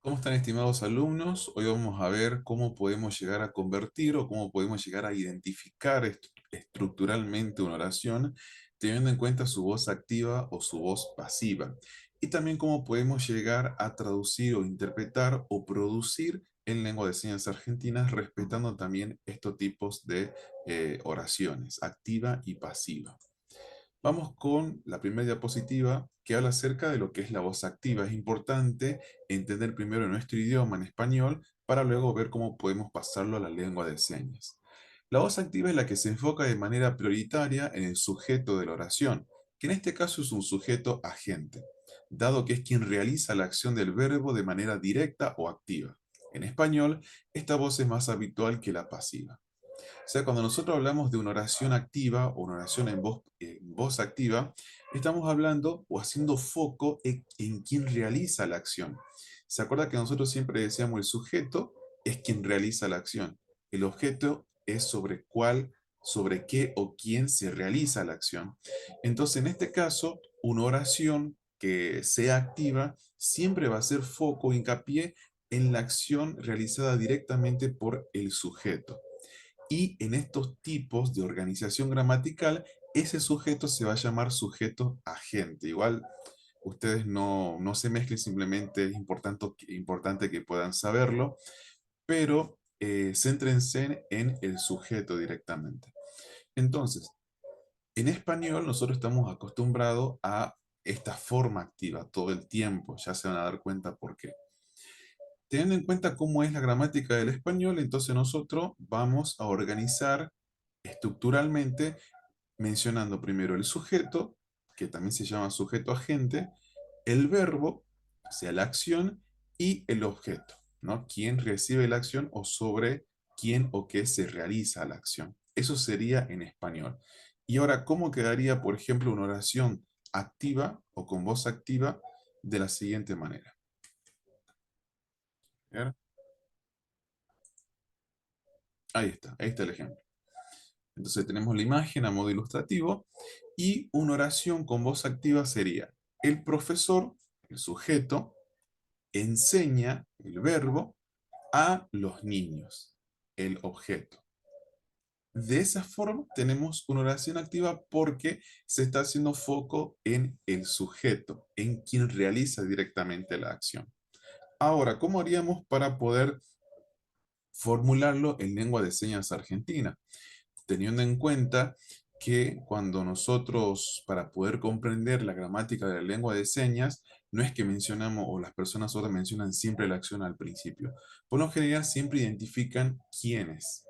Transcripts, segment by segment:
¿Cómo están, estimados alumnos? Hoy vamos a ver cómo podemos llegar a convertir o cómo podemos llegar a identificar estructuralmente una oración, teniendo en cuenta su voz activa o su voz pasiva. Y también cómo podemos llegar a traducir o interpretar o producir en lengua de señas argentinas, respetando también estos tipos de oraciones, activa y pasiva. Vamos con la primera diapositiva que habla acerca de lo que es la voz activa. Es importante entender primero nuestro idioma en español para luego ver cómo podemos pasarlo a la lengua de señas. La voz activa es la que se enfoca de manera prioritaria en el sujeto de la oración, que en este caso es un sujeto agente, dado que es quien realiza la acción del verbo de manera directa o activa. En español, esta voz es más habitual que la pasiva. O sea, cuando nosotros hablamos de una oración activa o una oración en voz activa, estamos hablando o haciendo foco en quien realiza la acción. ¿Se acuerda que nosotros siempre decíamos el sujeto es quien realiza la acción? El objeto es sobre qué o quién se realiza la acción. Entonces, en este caso, una oración que sea activa siempre va a hacer foco o hincapié en la acción realizada directamente por el sujeto. Y en estos tipos de organización gramatical, ese sujeto se va a llamar sujeto agente. Igual ustedes no se mezclen, simplemente es importante que puedan saberlo, pero céntrense en el sujeto directamente. Entonces, en español nosotros estamos acostumbrados a esta forma activa todo el tiempo, ya se van a dar cuenta por qué. Teniendo en cuenta cómo es la gramática del español, entonces nosotros vamos a organizar estructuralmente mencionando primero el sujeto, que también se llama sujeto agente, el verbo, o sea, la acción, y el objeto, ¿no? Quién recibe la acción o sobre quién o qué se realiza la acción. Eso sería en español. Y ahora, ¿cómo quedaría, por ejemplo, una oración activa o con voz activa de la siguiente manera? ¿Ver? Ahí está el ejemplo. Entonces tenemos la imagen a modo ilustrativo y una oración con voz activa sería: el profesor, el sujeto, enseña el verbo a los niños, el objeto. De esa forma tenemos una oración activa porque se está haciendo foco en el sujeto, en quien realiza directamente la acción. Ahora, ¿cómo haríamos para poder formularlo en lengua de señas argentina? Teniendo en cuenta que cuando nosotros, para poder comprender la gramática de la lengua de señas, no es que mencionamos o las personas otras mencionan siempre la acción al principio. Por lo general siempre identifican quiénes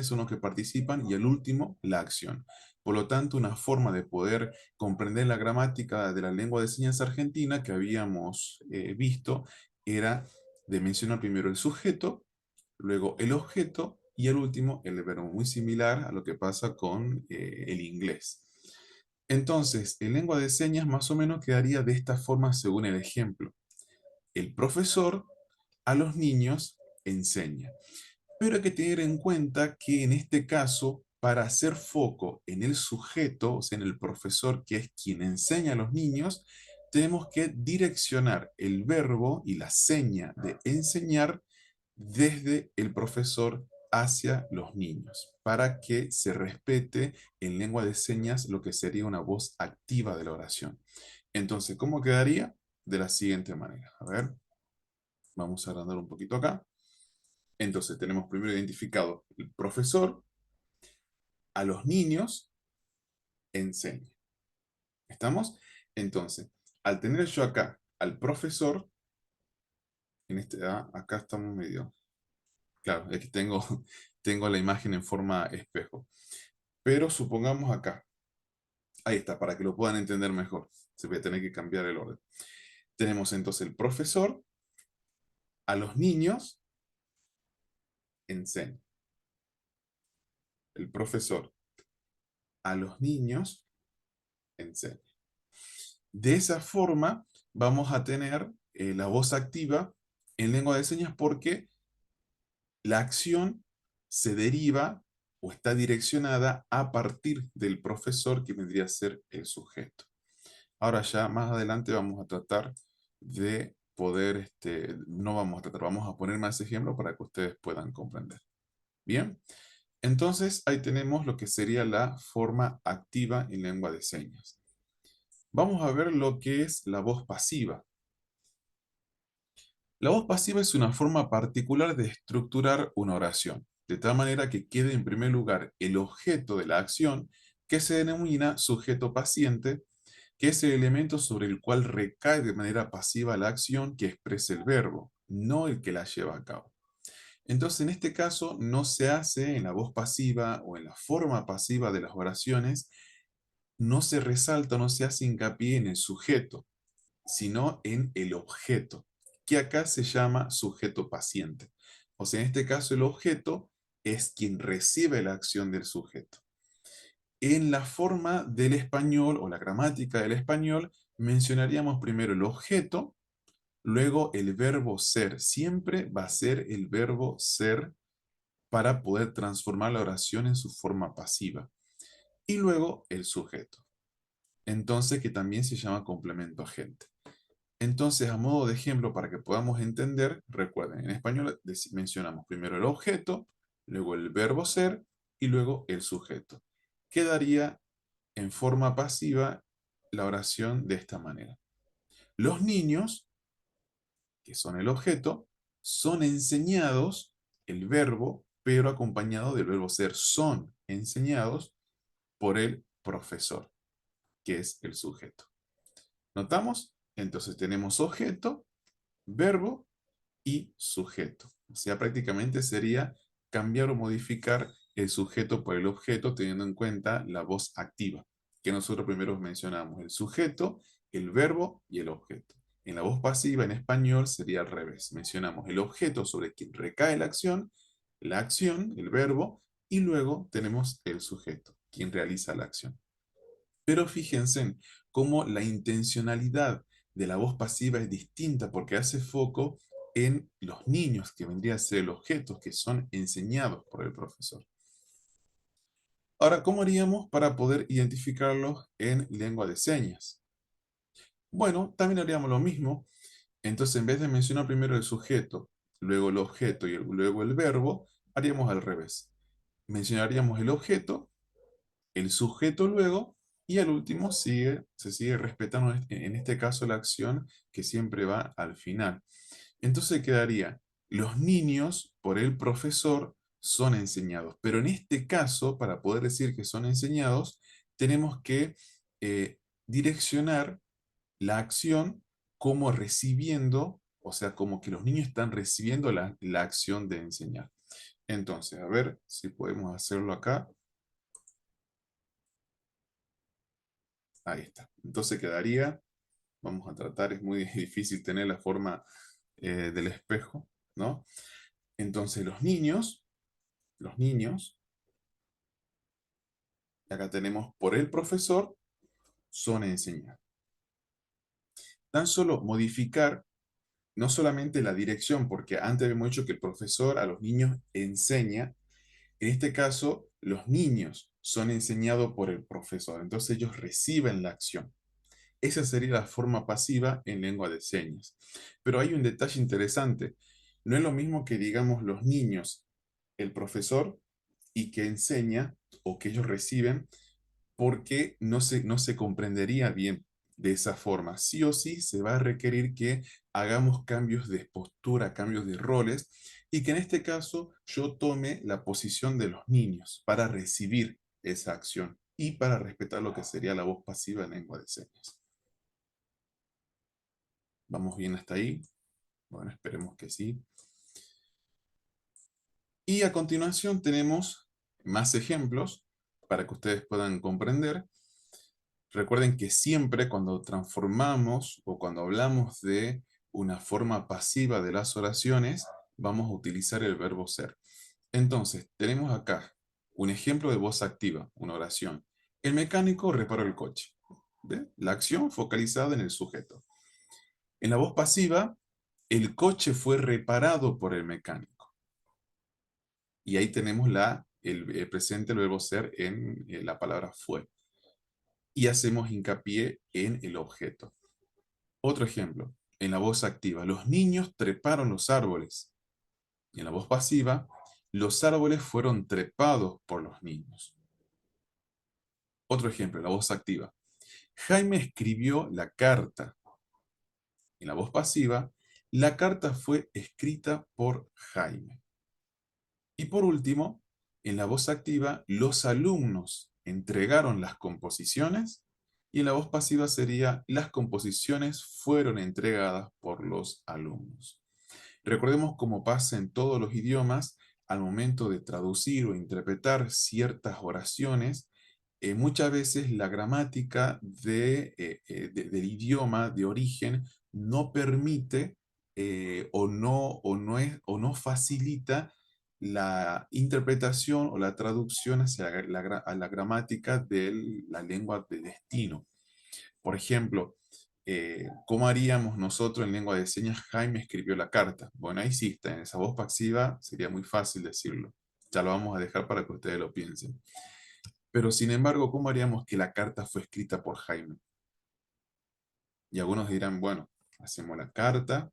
son los que participan y al último la acción. Por lo tanto, una forma de poder comprender la gramática de la lengua de señas argentina que habíamos visto era de mencionar primero el sujeto, luego el objeto y el último el verbo, muy similar a lo que pasa con el inglés. Entonces, en lengua de señas más o menos quedaría de esta forma según el ejemplo. El profesor a los niños enseña. Pero hay que tener en cuenta que en este caso, para hacer foco en el sujeto, o sea, en el profesor, que es quien enseña a los niños, tenemos que direccionar el verbo y la seña de enseñar desde el profesor hacia los niños, para que se respete en lengua de señas lo que sería una voz activa de la oración. Entonces, ¿cómo quedaría? De la siguiente manera. A ver, vamos a agrandar un poquito acá. Entonces, tenemos primero identificado el profesor a los niños enseña. ¿Estamos? Entonces, al tener yo acá al profesor, acá estamos medio. Claro, es que tengo la imagen en forma espejo. Pero supongamos acá, ahí está, para que lo puedan entender mejor. Se va a tener que cambiar el orden. Tenemos entonces el profesor a los niños enseña. El profesor a los niños enseña. De esa forma vamos a tener la voz activa en lengua de señas porque la acción se deriva o está direccionada a partir del profesor que vendría a ser el sujeto. Ahora ya más adelante vamos a tratar de poder, no vamos a tratar, vamos a poner más ejemplos para que ustedes puedan comprender. Bien, entonces ahí tenemos lo que sería la forma activa en lengua de señas. Vamos a ver lo que es la voz pasiva. La voz pasiva es una forma particular de estructurar una oración, de tal manera que quede en primer lugar el objeto de la acción, que se denomina sujeto paciente, que es el elemento sobre el cual recae de manera pasiva la acción que expresa el verbo, no el que la lleva a cabo. Entonces, en este caso, no se hace en la voz pasiva o en la forma pasiva de las oraciones, no se resalta, no se hace hincapié en el sujeto, sino en el objeto, que acá se llama sujeto paciente. O sea, en este caso el objeto es quien recibe la acción del sujeto. En la forma del español o la gramática del español, mencionaríamos primero el objeto, luego el verbo ser. Siempre va a ser el verbo ser para poder transformar la oración en su forma pasiva. Y luego el sujeto. Entonces, que también se llama complemento agente. Entonces, a modo de ejemplo, para que podamos entender, recuerden, en español mencionamos primero el objeto, luego el verbo ser y luego el sujeto. Quedaría en forma pasiva la oración de esta manera. Los niños, que son el objeto, son enseñados, el verbo, pero acompañado del verbo ser, son enseñados por el profesor, que es el sujeto. ¿Notamos? Entonces tenemos objeto, verbo y sujeto. O sea, prácticamente sería cambiar o modificar el sujeto por el objeto teniendo en cuenta la voz activa, que nosotros primero mencionamos, el sujeto, el verbo y el objeto. En la voz pasiva en español sería al revés. Mencionamos el objeto sobre quien recae la acción, el verbo, y luego tenemos el sujeto, quien realiza la acción. Pero fíjense en cómo la intencionalidad de la voz pasiva es distinta porque hace foco en los niños, que vendría a ser el objeto, que son enseñados por el profesor. Ahora, ¿cómo haríamos para poder identificarlos en lengua de señas? Bueno, también haríamos lo mismo. Entonces, en vez de mencionar primero el sujeto, luego el objeto y luego el verbo, haríamos al revés. Mencionaríamos el objeto, el sujeto luego, y al último se sigue respetando en este caso la acción que siempre va al final. Entonces quedaría, los niños por el profesor son enseñados, pero en este caso, para poder decir que son enseñados, tenemos que direccionar la acción como recibiendo, o sea, como que los niños están recibiendo la acción de enseñar. Entonces, a ver si podemos hacerlo acá. Ahí está. Entonces quedaría, vamos a tratar, es muy difícil tener la forma del espejo, ¿no? Entonces los niños, acá tenemos por el profesor, son enseñados. Tan solo modificar no solamente la dirección, porque antes habíamos dicho que el profesor a los niños enseña, en este caso los niños son enseñados por el profesor, entonces ellos reciben la acción. Esa sería la forma pasiva en lengua de señas. Pero hay un detalle interesante. No es lo mismo que digamos los niños, el profesor, y que enseña o que ellos reciben, porque no se comprendería bien de esa forma. Sí o sí se va a requerir que hagamos cambios de postura, cambios de roles, y que en este caso yo tome la posición de los niños para recibir esa acción y para respetar lo que sería la voz pasiva en lengua de señas. ¿Vamos bien hasta ahí? Bueno, esperemos que sí. Y a continuación tenemos más ejemplos para que ustedes puedan comprender. Recuerden que siempre cuando transformamos o cuando hablamos de una forma pasiva de las oraciones, vamos a utilizar el verbo ser. Entonces, tenemos acá un ejemplo de voz activa, una oración. El mecánico reparó el coche. ¿Ve? La acción focalizada en el sujeto. En la voz pasiva, el coche fue reparado por el mecánico. Y ahí tenemos el presente, el verbo ser en la palabra fue. Y hacemos hincapié en el objeto. Otro ejemplo. En la voz activa, los niños treparon los árboles. Y en la voz pasiva, los árboles fueron trepados por los niños. Otro ejemplo, en la voz activa. Jaime escribió la carta. En la voz pasiva, la carta fue escrita por Jaime. Y por último, en la voz activa, los alumnos entregaron las composiciones y en la voz pasiva sería las composiciones fueron entregadas por los alumnos. Recordemos cómo pasa en todos los idiomas al momento de traducir o interpretar ciertas oraciones. Muchas veces la gramática del idioma de origen no permite o no facilita la interpretación o la traducción hacia a la gramática de la lengua de destino. Por ejemplo, ¿cómo haríamos nosotros en lengua de señas? Jaime escribió la carta. Bueno, ahí sí está, en esa voz pasiva sería muy fácil decirlo. Ya lo vamos a dejar para que ustedes lo piensen. Pero sin embargo, ¿cómo haríamos que la carta fue escrita por Jaime? Y algunos dirán, bueno, hacemos la carta,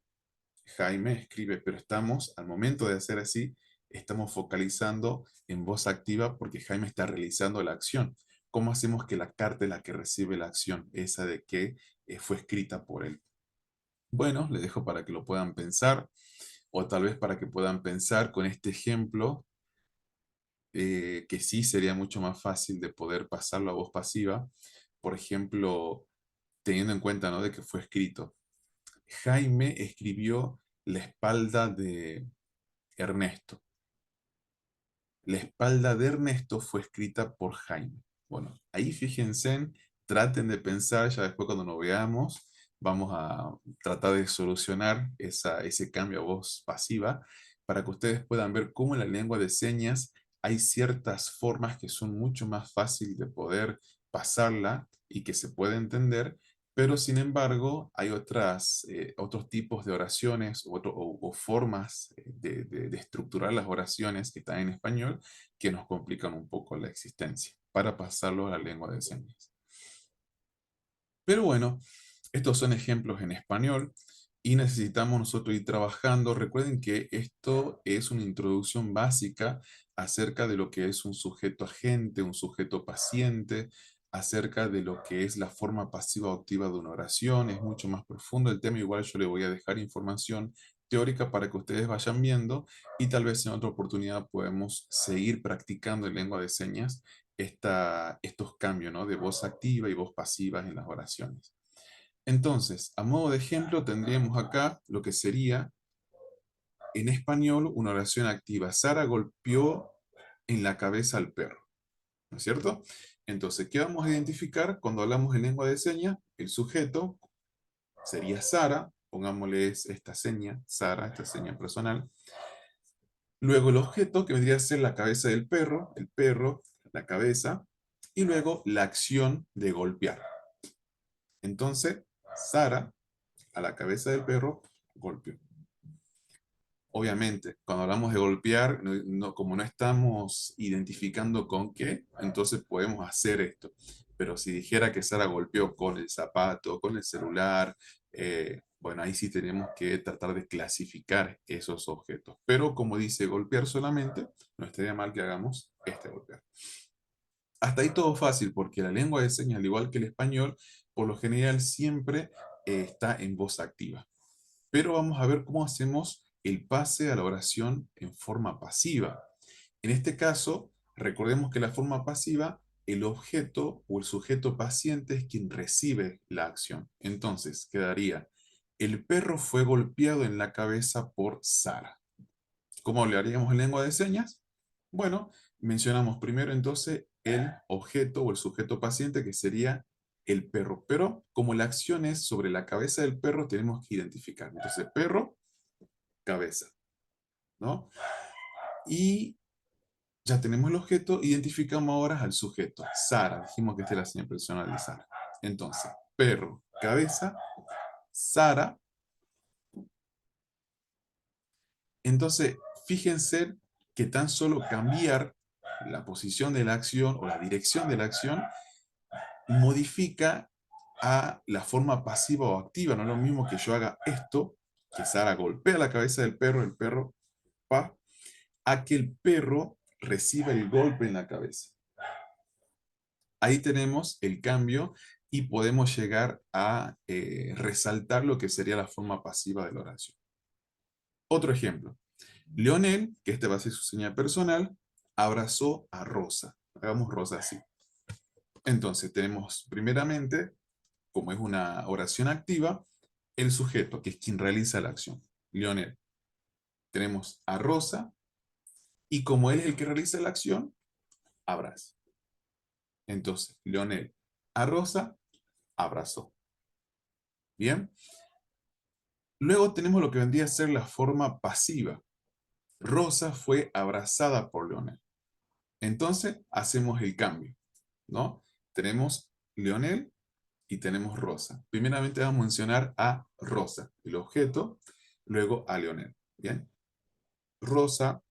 Jaime escribe, pero estamos, al momento de hacer así, estamos focalizando en voz activa porque Jaime está realizando la acción. ¿Cómo hacemos que la carta es la que recibe la acción? Esa de que fue escrita por él. Bueno, les dejo para que lo puedan pensar, o tal vez para que puedan pensar con este ejemplo, que sí sería mucho más fácil de poder pasarlo a voz pasiva. Por ejemplo, teniendo en cuenta, ¿no?, de que fue escrito. Jaime escribió la espalda de Ernesto. La espalda de Ernesto fue escrita por Jaime. Bueno, ahí fíjense, traten de pensar, ya después cuando nos veamos, vamos a tratar de solucionar ese cambio a voz pasiva para que ustedes puedan ver cómo en la lengua de señas hay ciertas formas que son mucho más fáciles de poder pasarla y que se puede entender, pero sin embargo hay otros tipos de oraciones o formas de estructurar las oraciones que están en español que nos complican un poco la existencia para pasarlo a la lengua de señas. Pero bueno, estos son ejemplos en español y necesitamos nosotros ir trabajando. Recuerden que esto es una introducción básica acerca de lo que es un sujeto agente, un sujeto paciente, acerca de lo que es la forma pasiva o activa de una oración. Es mucho más profundo el tema. Igual yo le voy a dejar información teórica para que ustedes vayan viendo y tal vez en otra oportunidad podemos seguir practicando en lengua de señas estos cambios, ¿no?, de voz activa y voz pasiva en las oraciones. Entonces, a modo de ejemplo, tendríamos acá lo que sería en español una oración activa. Sara golpeó en la cabeza al perro, ¿no es cierto? Entonces, ¿qué vamos a identificar cuando hablamos en lengua de señas? El sujeto sería Sara, pongámosle esta seña, Sara, esta seña personal. Luego el objeto, que vendría a ser la cabeza del perro, el perro, la cabeza, y luego la acción de golpear. Entonces, Sara, a la cabeza del perro, golpeó. Obviamente, cuando hablamos de golpear, como no estamos identificando con qué, entonces podemos hacer esto. Pero si dijera que Sara golpeó con el zapato, con el celular, bueno, ahí sí tenemos que tratar de clasificar esos objetos. Pero como dice golpear solamente, no estaría mal que hagamos este golpear. Hasta ahí todo fácil, porque la lengua de señas, al igual que el español, por lo general siempre está en voz activa. Pero vamos a ver cómo hacemos el pase a la oración en forma pasiva. En este caso, recordemos que la forma pasiva, el objeto o el sujeto paciente es quien recibe la acción. Entonces, quedaría, el perro fue golpeado en la cabeza por Sara. ¿Cómo le haríamos en lengua de señas? Bueno, mencionamos primero entonces el objeto o el sujeto paciente que sería el perro. Pero como la acción es sobre la cabeza del perro, tenemos que identificar. Entonces, perro, cabeza, ¿no? Y ya tenemos el objeto, identificamos ahora al sujeto. Sara, dijimos que esta es la señal personal de Sara. Entonces, perro, cabeza, Sara. Entonces, fíjense que tan solo cambiar la posición de la acción o la dirección de la acción modifica a la forma pasiva o activa. No es lo mismo que yo haga esto, que Sara golpea la cabeza del perro, el perro pa, a que el perro reciba el golpe en la cabeza. Ahí tenemos el cambio y podemos llegar a resaltar lo que sería la forma pasiva de la oración. Otro ejemplo. Leonel, que este va a ser su señal personal, abrazó a Rosa. Hagamos Rosa así. Entonces tenemos primeramente, como es una oración activa, el sujeto, que es quien realiza la acción. Leonel. Tenemos a Rosa y como él es el que realiza la acción, abraza. Entonces, Leonel a Rosa abrazó. Bien. Luego tenemos lo que vendría a ser la forma pasiva. Rosa fue abrazada por Leonel. Entonces, hacemos el cambio, ¿no? Tenemos Leonel y tenemos Rosa. Primeramente vamos a mencionar a Rosa, el objeto, luego a Leonel. Bien. Rosa,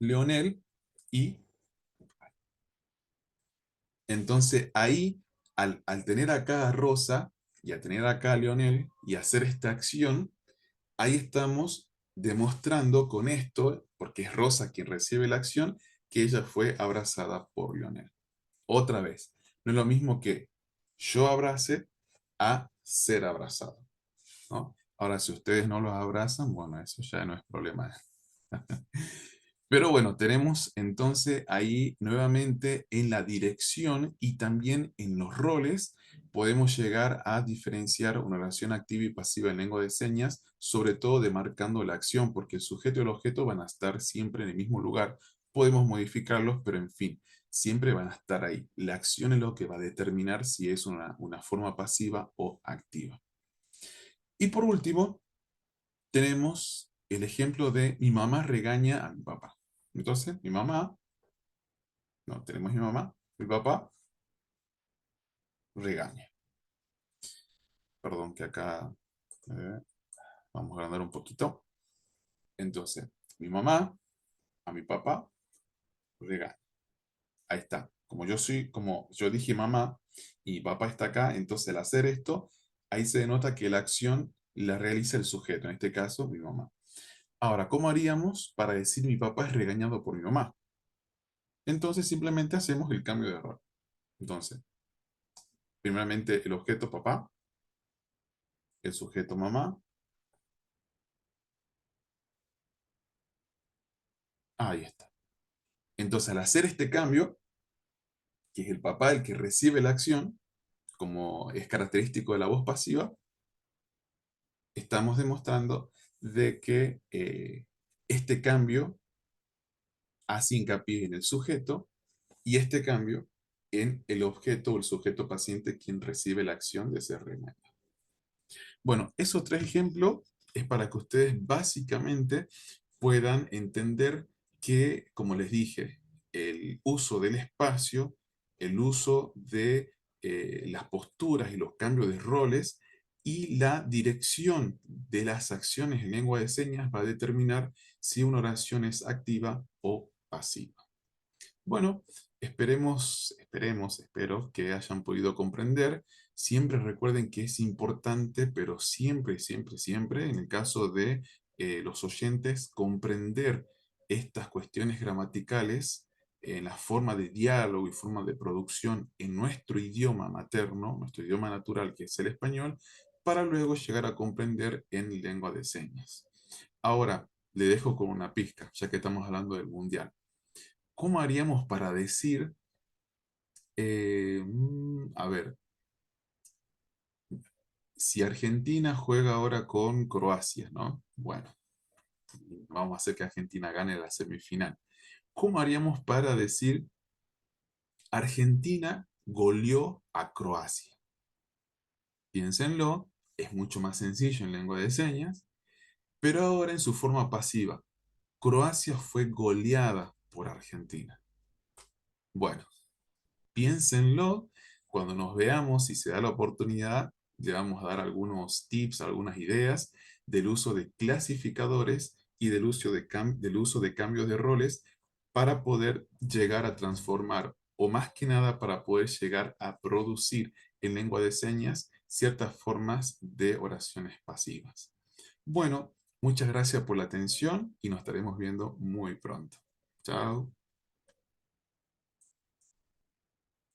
Leonel y entonces ahí, al tener acá a Rosa y a tener acá a Leonel y hacer esta acción, ahí estamos demostrando con esto, porque es Rosa quien recibe la acción, que ella fue abrazada por Leonel. Otra vez, no es lo mismo que yo abrace a ser abrazado, ¿no? Ahora, si ustedes no los abrazan, bueno, eso ya no es problema. Pero bueno, tenemos entonces ahí nuevamente en la dirección y también en los roles podemos llegar a diferenciar una oración activa y pasiva en lengua de señas, sobre todo demarcando la acción, porque el sujeto y el objeto van a estar siempre en el mismo lugar. Podemos modificarlos, pero en fin, siempre van a estar ahí. La acción es lo que va a determinar si es una forma pasiva o activa. Y por último, tenemos el ejemplo de mi mamá regaña a mi papá. Entonces, mi mamá, no, tenemos mi mamá, mi papá regaña. Perdón que acá eh, vamos a agrandar un poquito. Entonces, mi mamá a mi papá regaña. Ahí está. Como yo dije mamá y papá está acá, entonces al hacer esto, ahí se denota que la acción la realiza el sujeto, en este caso mi mamá. Ahora, ¿cómo haríamos para decir mi papá es regañado por mi mamá? Entonces simplemente hacemos el cambio de rol. Entonces, primeramente el objeto papá, el sujeto mamá. Ahí está. Entonces, al hacer este cambio, que es el papá el que recibe la acción, como es característico de la voz pasiva, estamos demostrando de que este cambio hace hincapié en el sujeto y este cambio en el objeto o el sujeto paciente quien recibe la acción de ser regañado. Bueno, esos tres ejemplos es para que ustedes básicamente puedan entender que, como les dije, el uso del espacio, el uso de las posturas y los cambios de roles y la dirección de las acciones en lengua de señas va a determinar si una oración es activa o pasiva. Bueno, espero que hayan podido comprender. Siempre recuerden que es importante, pero siempre, siempre, siempre, en el caso de los oyentes, comprender estas cuestiones gramaticales en la forma de diálogo y forma de producción en nuestro idioma materno, nuestro idioma natural, que es el español, para luego llegar a comprender en lengua de señas. Ahora, le dejo con una pizca, ya que estamos hablando del mundial. ¿Cómo haríamos para decir, a ver, si Argentina juega ahora con Croacia, ¿no? Bueno, vamos a hacer que Argentina gane la semifinal. ¿Cómo haríamos para decir Argentina goleó a Croacia? Piénsenlo, es mucho más sencillo en lengua de señas, pero ahora en su forma pasiva. Croacia fue goleada por Argentina. Bueno, piénsenlo, cuando nos veamos, si se da la oportunidad, le vamos a dar algunos tips, algunas ideas del uso de clasificadores y del uso de cambios de roles para poder llegar a transformar, o más que nada para poder llegar a producir en lengua de señas ciertas formas de oraciones pasivas. Bueno, muchas gracias por la atención y nos estaremos viendo muy pronto. Chao.